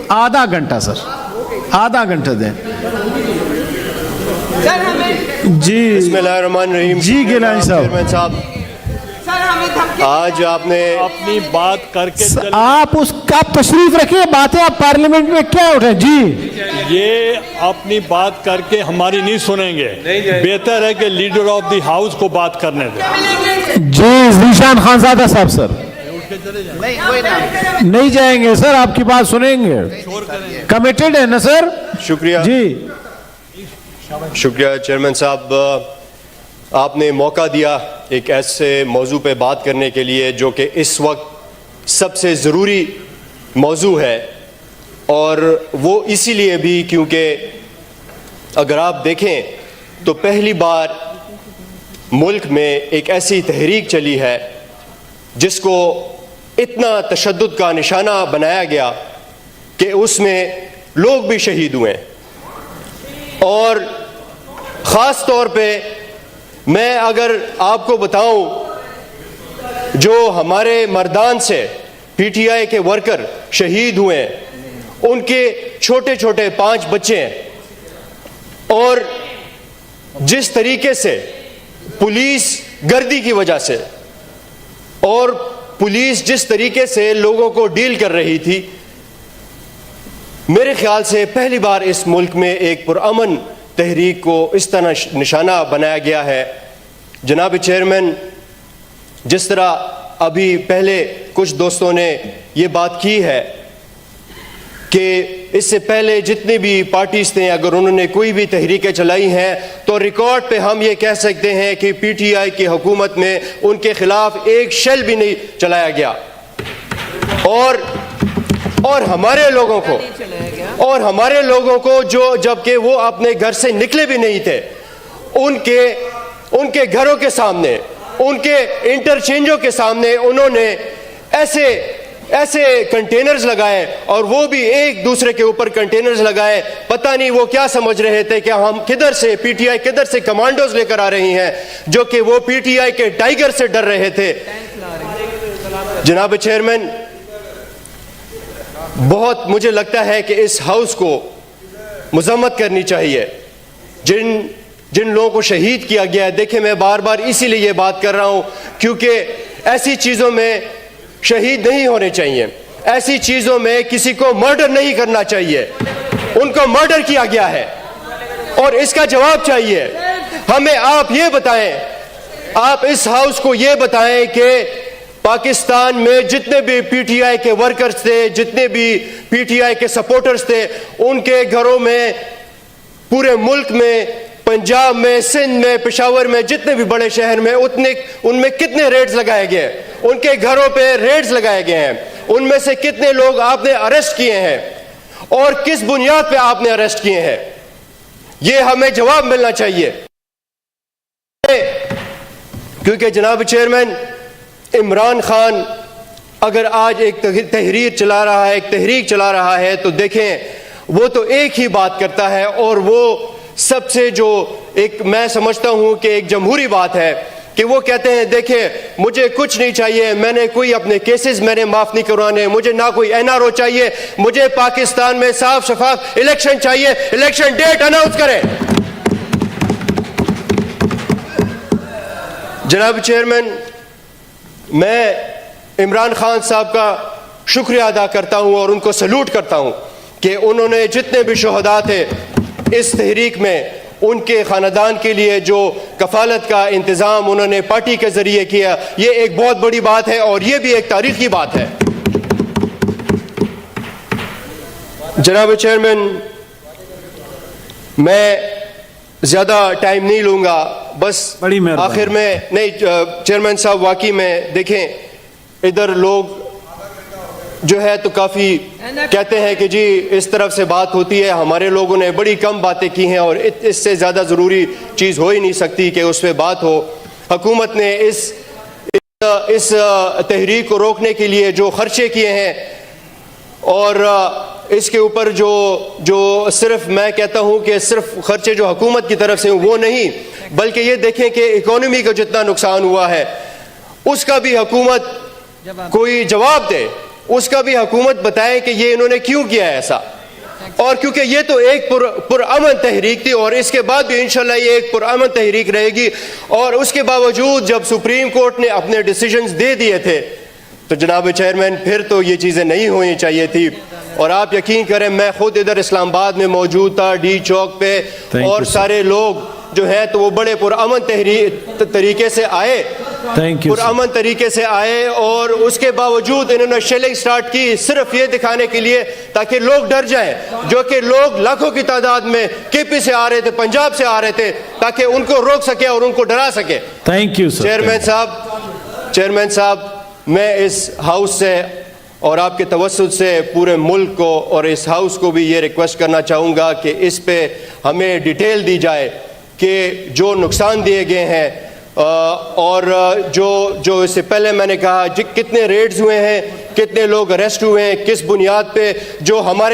آدھا گھنٹہ سر، آدھا گھنٹہ دیں جی۔ بسم اللہ الرحمن الرحیم۔ جی گیلانی چیئرمین صاحب، آج آپ نے اپنی بات کر کے آپ تشریف رکھیں، باتیں آپ پارلیمنٹ میں کیا اٹھیں جی۔ یہ اپنی بات کر کے ہماری نہیں سنیں گے، بہتر ہے کہ لیڈر آف دی ہاؤس کو بات کرنے دیں۔ جی ذیشان خانزادہ صاحب سر نہیں جائیں گے سر، آپ کی بات سنیں گے، کمیٹڈ ہے نا سر؟ شکریہ جی شکریہ چیئرمین صاحب، آپ نے موقع دیا ایک ایسے موضوع پہ بات کرنے کے لیے جو کہ اس وقت سب سے ضروری موضوع ہے، اور وہ اسی لیے بھی کیونکہ اگر آپ دیکھیں تو پہلی بار ملک میں ایک ایسی تحریک چلی ہے جس کو اتنا تشدد کا نشانہ بنایا گیا کہ اس میں لوگ بھی شہید ہوئے ہیں، اور خاص طور پہ میں اگر آپ کو بتاؤں جو ہمارے مردان سے پی ٹی آئی کے ورکر شہید ہوئے ہیں، ان کے چھوٹے چھوٹے 5 بچے ہیں، اور جس طریقے سے پولیس گردی کی وجہ سے اور پولیس جس طریقے سے لوگوں کو ڈیل کر رہی تھی، میرے خیال سے پہلی بار اس ملک میں ایک پرامن تحریک کو اس طرح نشانہ بنایا گیا ہے۔ جناب چیئرمین، جس طرح ابھی پہلے کچھ دوستوں نے یہ بات کی ہے کہ اس سے پہلے جتنے بھی پارٹیز تھے اگر انہوں نے کوئی بھی تحریکیں چلائی ہیں تو ریکارڈ پہ ہم یہ کہہ سکتے ہیں کہ پی ٹی آئی کی حکومت میں ان کے خلاف ایک شیل بھی نہیں چلایا گیا، اور ہمارے لوگوں کو جو جبکہ وہ اپنے گھر سے نکلے بھی نہیں تھے، ان کے گھروں کے سامنے، ان کے انٹرچینجوں کے سامنے انہوں نے ایسے کنٹینرز لگائے، اور وہ بھی ایک دوسرے کے اوپر کنٹینرز لگائے۔ پتہ نہیں وہ کیا سمجھ رہے تھے کہ ہم کدھر سے پی ٹی آئی کدھر سے کمانڈوز لے کر آ رہی ہیں، جو کہ وہ پی ٹی آئی کے ٹائیگر سے ڈر رہے تھے۔ جناب چیئرمین، بہت مجھے لگتا ہے کہ اس ہاؤس کو مذمت کرنی چاہیے جن لوگوں کو شہید کیا گیا ہے۔ دیکھیں، میں بار بار اسی لیے یہ بات کر رہا ہوں کیونکہ ایسی چیزوں میں شہید نہیں ہونے چاہیے، ایسی چیزوں میں کسی کو مرڈر نہیں کرنا چاہیے۔ ان کو مرڈر کیا گیا ہے اور اس کا جواب چاہیے ہمیں۔ آپ یہ بتائیں، آپ اس ہاؤس کو یہ بتائیں کہ پاکستان میں جتنے بھی پی ٹی آئی کے ورکرز تھے، جتنے بھی پی ٹی آئی کے سپورٹرز تھے، ان کے گھروں میں، پورے ملک میں، پنجاب میں، سندھ میں، پشاور میں، جتنے بھی بڑے شہر میں، ان میں کتنے ریڈز لگائے گئے، ان کے گھروں پہ ریڈز لگائے گئے ہیں، ان میں سے کتنے لوگ آپ نے اریسٹ کیے ہیں اور کس بنیاد پہ آپ نے اریسٹ کیے ہیں، یہ ہمیں جواب ملنا چاہیے۔ کیونکہ جناب چیئرمین، عمران خان اگر آج ایک تحریک چلا رہا ہے تو دیکھیں وہ تو ایک ہی بات کرتا ہے، اور وہ سب سے جو ایک میں سمجھتا ہوں کہ ایک جمہوری بات ہے کہ وہ کہتے ہیں دیکھیں مجھے کچھ نہیں چاہیے، میں نے کوئی اپنے کیسز میں نے معاف نہیں کروانے، مجھے نہ کوئی این آر او چاہیے، مجھے پاکستان میں صاف شفاف الیکشن چاہیے، الیکشن ڈیٹ اناؤنس کریں۔ جناب چیئرمین، میں عمران خان صاحب کا شکریہ ادا کرتا ہوں اور ان کو سلوٹ کرتا ہوں کہ انہوں نے جتنے بھی شہداء تھے اس تحریک میں، ان کے خاندان کے لیے جو کفالت کا انتظام انہوں نے پارٹی کے ذریعے کیا، یہ ایک بہت بڑی بات ہے اور یہ بھی ایک تاریخی بات ہے۔ جناب چیئرمین، میں زیادہ ٹائم نہیں لوں گا، بس آخر میں نہیں چیئرمین صاحب، واقعی میں دیکھیں ادھر لوگ جو ہے تو کافی کہتے ہیں کہ جی اس طرف سے بات ہوتی ہے، ہمارے لوگوں نے بڑی کم باتیں کی ہیں اور اس سے زیادہ ضروری چیز ہو ہی نہیں سکتی کہ اس پہ بات ہو۔ حکومت نے اس تحریک کو روکنے کے لیے جو خرچے کیے ہیں اور اس کے اوپر جو صرف میں کہتا ہوں کہ صرف خرچے جو حکومت کی طرف سے وہ نہیں، بلکہ یہ دیکھیں کہ اکانومی کا جتنا نقصان ہوا ہے اس کا بھی حکومت کوئی جواب دے اس کا بھی حکومت بتائیں کہ یہ انہوں نے کیوں کیا ہے ایسا. اور کیونکہ یہ تو ایک پرامن تحریک تھی اور اس کے بعد بھی انشاءاللہ یہ ایک پرامن تحریک رہے گی. اور اس کے باوجود جب سپریم کورٹ نے اپنے ڈیسیجنز دے دیے تھے تو جناب چیئرمین پھر تو یہ چیزیں نہیں ہونی چاہیے تھی. اور آپ یقین کریں میں خود ادھر اسلام آباد میں موجود تھا ڈی چوک پہ, اور سارے لوگ جو ہیں تو وہ بڑے پرامن طریقے سے آئے, پرامن طریقے سے آئے, اور اس کے باوجود انہوں نے شیلنگ سٹارٹ کی صرف یہ دکھانے کے لیے تاکہ لوگ ڈر جائیں, جو کہ لوگ لاکھوں کی تعداد میں کے پی سے آ رہے تھے, پنجاب سے آ رہے تھے, تاکہ ان کو روک سکے اور ان کو ڈرا سکے. تھینک یو چیئرمین صاحب, میں اس ہاؤس سے اور آپ کے توسط سے پورے ملک کو اور اس ہاؤس کو بھی یہ ریکویسٹ کرنا چاہوں گا کہ اس پہ ہمیں ڈیٹیل دی جائے کہ جو نقصان دیے گئے ہیں, اور جو اس سے پہلے میں نے کہا کتنے ریڈز ہوئے ہیں, کتنے لوگ اریسٹ ہوئے ہیں, کس بنیاد پہ, جو ہمارے